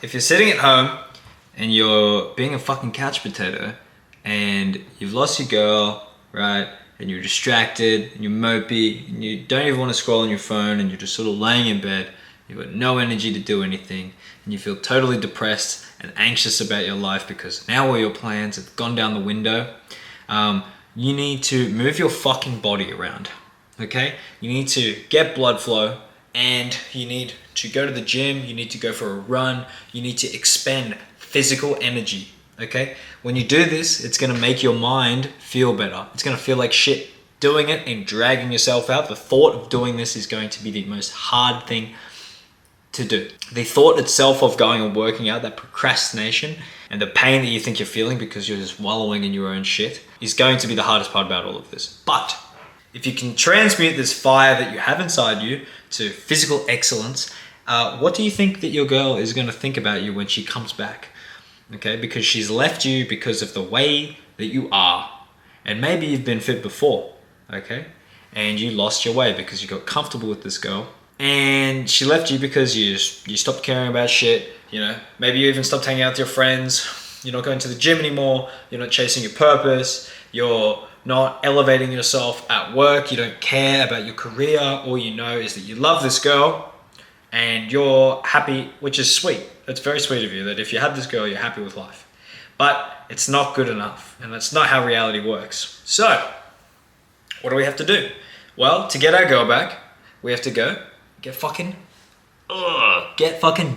if you're sitting at home and you're being a fucking couch potato and you've lost your girl, right? And you're distracted and you're mopey and you don't even want to scroll on your phone and you're just sort of laying in bed, you've got no energy to do anything and you feel totally depressed and anxious about your life because now all your plans have gone down the window, you need to move your fucking body around, okay? You need to get blood flow and you need to go to the gym, you need to go for a run, you need to expend physical energy, okay? When you do this, it's gonna make your mind feel better. It's gonna feel like shit doing it and dragging yourself out. The thought of doing this is going to be the most hard thing to do. The thought itself of going and working out, that procrastination and the pain that you think you're feeling because you're just wallowing in your own shit is going to be the hardest part about all of this. But if you can transmute this fire that you have inside you to physical excellence, what do you think that your girl is going to think about you when she comes back? Okay, because she's left you because of the way that you are. And maybe you've been fit before, okay? And you lost your way because you got comfortable with this girl. And she left you because you stopped caring about shit, you know? Maybe you even stopped hanging out with your friends. You're not going to the gym anymore. You're not chasing your purpose. You're not elevating yourself at work. You don't care about your career. All you know is that you love this girl and you're happy, which is sweet. It's very sweet of you that if you have this girl, you're happy with life. But it's not good enough, and that's not how reality works. So, what do we have to do? Well, to get our girl back, we have to go get fucking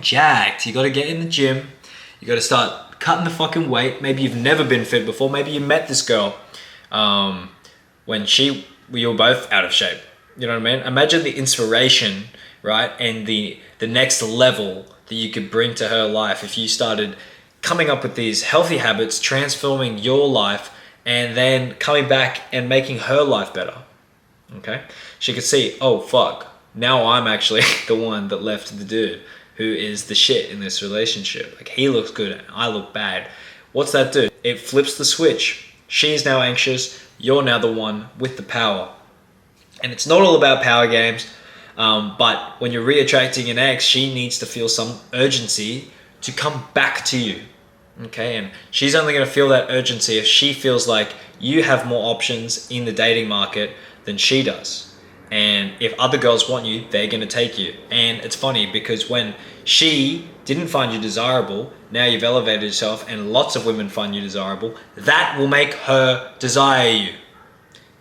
jacked. You gotta get in the gym. You gotta start cutting the fucking weight. Maybe you've never been fit before. Maybe you met this girl when we were both out of shape. You know what I mean? Imagine the inspiration, right? And the next level that you could bring to her life if you started coming up with these healthy habits, transforming your life, and then coming back and making her life better. Okay? She could see, oh fuck, now I'm actually the one that left the dude who is the shit in this relationship. Like, he looks good and I look bad. What's that do? It flips the switch. She's now anxious. You're now the one with the power. And it's not all about power games. But when you're re-attracting an ex, she needs to feel some urgency to come back to you, okay? And she's only going to feel that urgency if she feels like you have more options in the dating market than she does. And if other girls want you, they're going to take you. And it's funny because when she didn't find you desirable, now you've elevated yourself and lots of women find you desirable, that will make her desire you.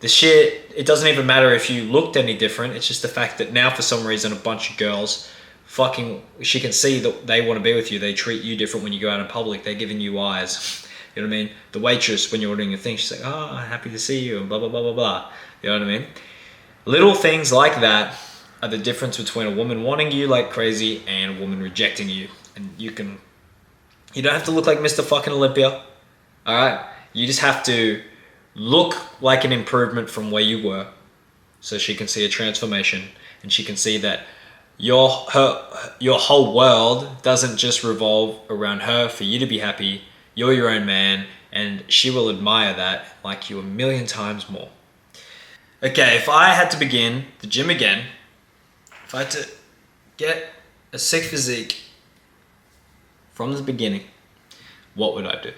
The shit, it doesn't even matter if you looked any different. It's just the fact that now for some reason a bunch of girls she can see that they want to be with you. They treat you different when you go out in public. They're giving you eyes. You know what I mean? The waitress, when you're ordering your thing, she's like, oh, happy to see you, and blah, blah, blah, blah, blah. You know what I mean? Little things like that are the difference between a woman wanting you like crazy and a woman rejecting you. And you don't have to look like Mr. fucking Olympia. All right? You just have to look like an improvement from where you were so she can see a transformation and she can see that your whole world doesn't just revolve around her for you to be happy. You're your own man and she will admire that like you a million times more. Okay, if I had to begin the gym again, if I had to get a sick physique from the beginning, what would I do?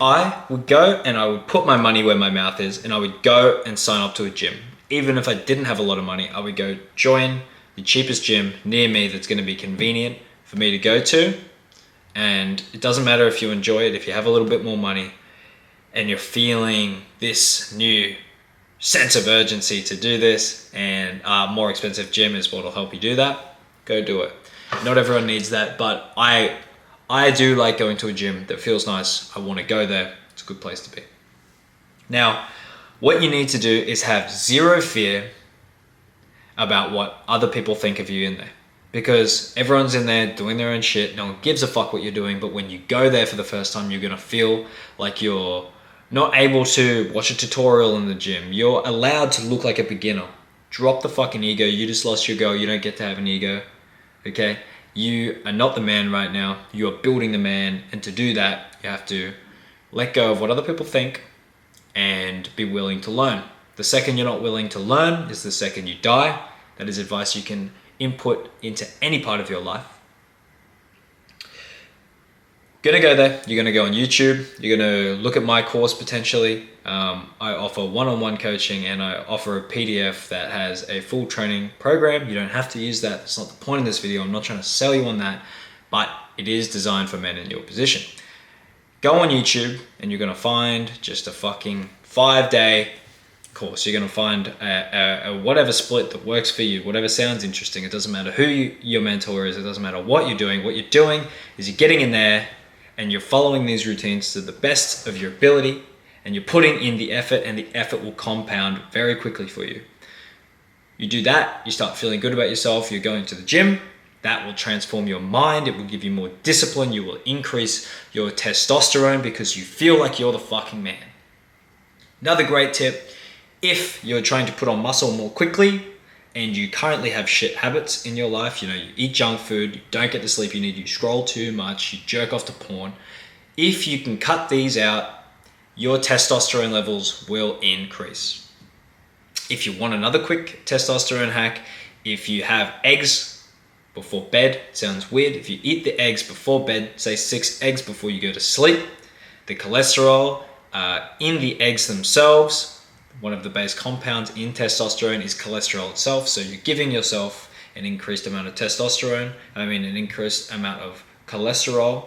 I would go and I would put my money where my mouth is and I would go and sign up to a gym. Even if I didn't have a lot of money, I would go join the cheapest gym near me that's going to be convenient for me to go to. And it doesn't matter if you enjoy it, if you have a little bit more money and you're feeling this new sense of urgency to do this, and a more expensive gym is what will help you do that, go do it. Not everyone needs that, but I do like going to a gym that feels nice. I want to go there. It's a good place to be. Now, what you need to do is have zero fear about what other people think of you in there. Because everyone's in there doing their own shit. No one gives a fuck what you're doing. But when you go there for the first time, you're going to feel like you're not able to watch a tutorial in the gym. You're allowed to look like a beginner. Drop the fucking ego. You just lost your girl. You don't get to have an ego. Okay? You are not the man right now. You are building the man. And to do that, you have to let go of what other people think and be willing to learn. The second you're not willing to learn is the second you die. That is advice you can input into any part of your life. Gonna go there. You're gonna go on YouTube. You're gonna look at my course potentially. I offer one-on-one coaching, and I offer a PDF that has a full training program. You don't have to use that. That's not the point of this video. I'm not trying to sell you on that, but it is designed for men in your position. Go on YouTube and you're gonna find just a fucking 5-day course. You're gonna find a whatever split that works for you, whatever sounds interesting. It doesn't matter who your mentor is. It doesn't matter what you're doing. What you're doing is you're getting in there and you're following these routines to the best of your ability, and you're putting in the effort, and the effort will compound very quickly for you. You do that, you start feeling good about yourself, you're going to the gym. That will transform your mind. It will give you more discipline. You will increase your testosterone because you feel like you're the fucking man. Another great tip, if you're trying to put on muscle more quickly and you currently have shit habits in your life, you eat junk food, you don't get the sleep you need, you scroll too much, you jerk off to porn. If you can cut these out, your testosterone levels will increase. If you want another quick testosterone hack, if you have eggs before bed, sounds weird. If you eat the eggs before bed, say 6 eggs before you go to sleep, the cholesterol in the eggs themselves, one of the base compounds in testosterone is cholesterol itself. So you're giving yourself an increased amount of testosterone, an increased amount of cholesterol.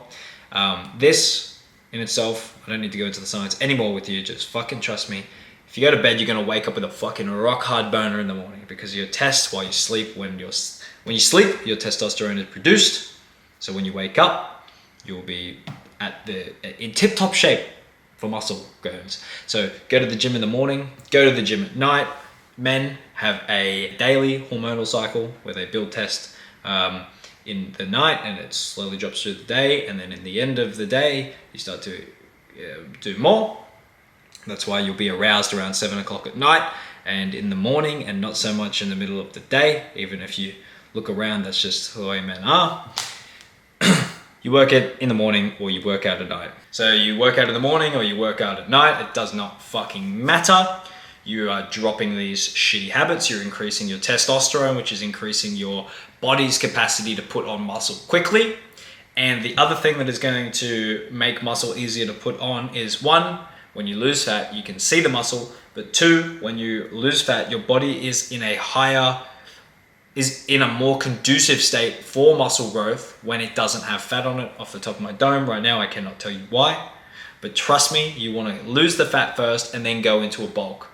This in itself, I don't need to go into the science anymore with you, just fucking trust me. If you go to bed, you're gonna wake up with a fucking rock hard boner in the morning because your test while you sleep, when you sleep, your testosterone is produced. So when you wake up, you'll be in tip-top shape for muscle burns. So go to the gym in the morning, go to the gym at night. Men have a daily hormonal cycle where they build test in the night, and it slowly drops through the day, and then in the end of the day you start to do more. That's why you'll be aroused around 7 o'clock at night and in the morning, and not so much in the middle of the day. Even if you look around, that's just the way men are. You work out in the morning or you work out at night. So you work out in the morning or you work out at night, it does not fucking matter. You are dropping these shitty habits. You're increasing your testosterone, which is increasing your body's capacity to put on muscle quickly. And the other thing that is going to make muscle easier to put on is 1, when you lose fat, you can see the muscle. But 2, when you lose fat, your body is in a more conducive state for muscle growth when it doesn't have fat on it. Off the top of my dome right now, I cannot tell you why. But trust me, you want to lose the fat first and then go into a bulk.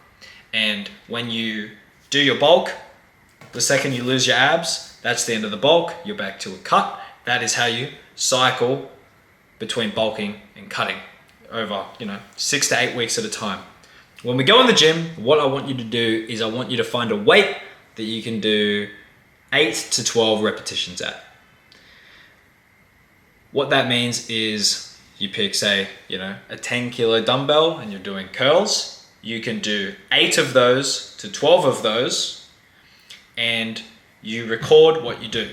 And when you do your bulk, the second you lose your abs, that's the end of the bulk. You're back to a cut. That is how you cycle between bulking and cutting over 6 to 8 weeks at a time. When we go in the gym, what I want you to do is I want you to find a weight that you can do 8 to 12 repetitions at. What that means is you pick, say, a 10 kilo dumbbell and you're doing curls. You can do 8 of those to 12 of those, and you record what you do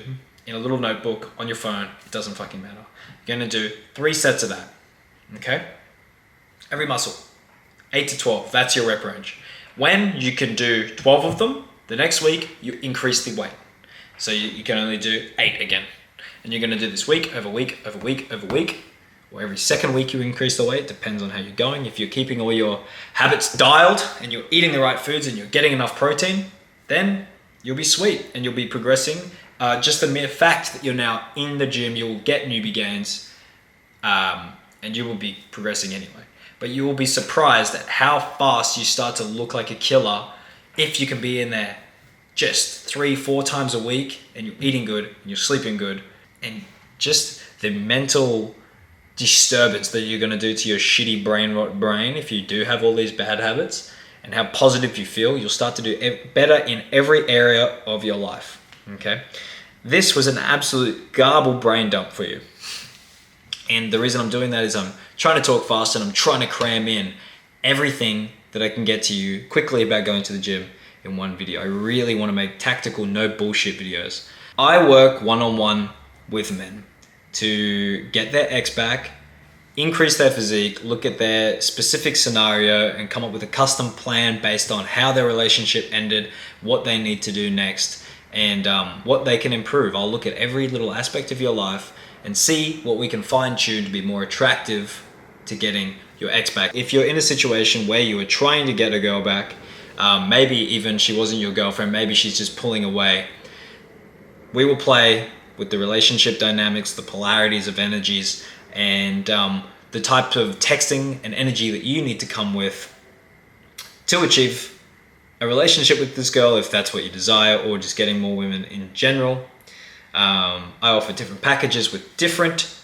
in a little notebook on your phone. It doesn't fucking matter. You're gonna do 3 sets of that, okay? Every muscle, 8 to 12, that's your rep range. When you can do 12 of them, the next week you increase the weight. So you can only do 8 again. And you're gonna do this week over week, over week, over week, or every second week you increase the weight, depends on how you're going. If you're keeping all your habits dialed and you're eating the right foods and you're getting enough protein, then you'll be sweet and you'll be progressing. Just the mere fact that you're now in the gym, you'll get newbie gains, and you will be progressing anyway. But you will be surprised at how fast you start to look like a killer if you can be in there just 3-4 times a week and you're eating good and you're sleeping good, and just the mental disturbance that you're going to do to your shitty brain if you do have all these bad habits, and how positive you feel, you'll start to do better in every area of your life. Okay, this was an absolute garbled brain dump for you, and the reason I'm doing that is I'm trying to talk fast and I'm trying to cram in everything that I can get to you quickly about going to the gym in one video. I really want to make tactical, no bullshit videos. I work one-on-one with men to get their ex back, increase their physique, look at their specific scenario and come up with a custom plan based on how their relationship ended, what they need to do next, and what they can improve. I'll look at every little aspect of your life and see what we can fine tune to be more attractive to getting your ex back. If you're in a situation where you were trying to get a girl back, maybe even she wasn't your girlfriend, maybe she's just pulling away, we will play with the relationship dynamics, the polarities of energies, and the type of texting and energy that you need to come with to achieve a relationship with this girl, if that's what you desire, or just getting more women in general. I offer different packages with different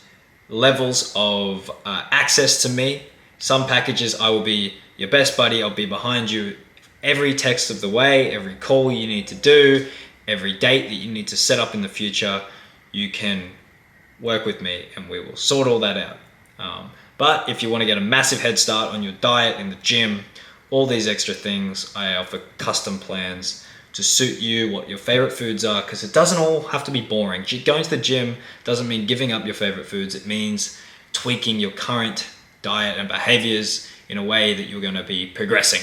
levels of access to me. Some packages I will be your best buddy, I'll be behind you every text of the way, every call you need to do, every date that you need to set up in the future. You can work with me and we will sort all that out. But if you want to get a massive head start on your diet in the gym, all these extra things, I offer custom plans to suit you, what your favorite foods are, because it doesn't all have to be boring. Going to the gym doesn't mean giving up your favorite foods. It means tweaking your current diet and behaviors in a way that you're going to be progressing.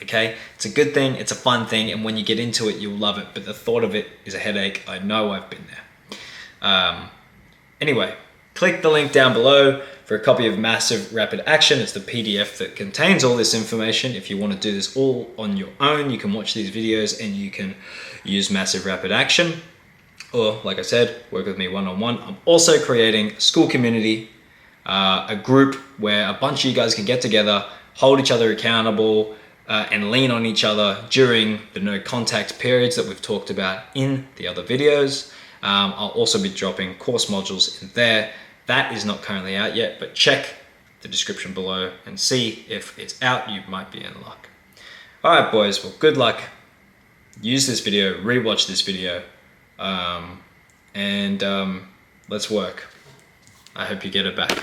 Okay, it's a good thing, it's a fun thing, and when you get into it, you'll love it, but the thought of it is a headache. I know, I've been there. Anyway, click the link down below for a copy of Massive Rapid Action. It's the PDF that contains all this information. If you want to do this all on your own, you can watch these videos and you can use Massive Rapid Action. Or, like I said, work with me one-on-one. I'm also creating a Skool community, a group where a bunch of you guys can get together, hold each other accountable, and lean on each other during the no contact periods that we've talked about in the other videos. I'll also be dropping course modules in there. That is not currently out yet, but check the description below and see if it's out. You might be in luck. All right, boys, well, good luck. Use this video, rewatch this video, and let's work. I hope you get it back.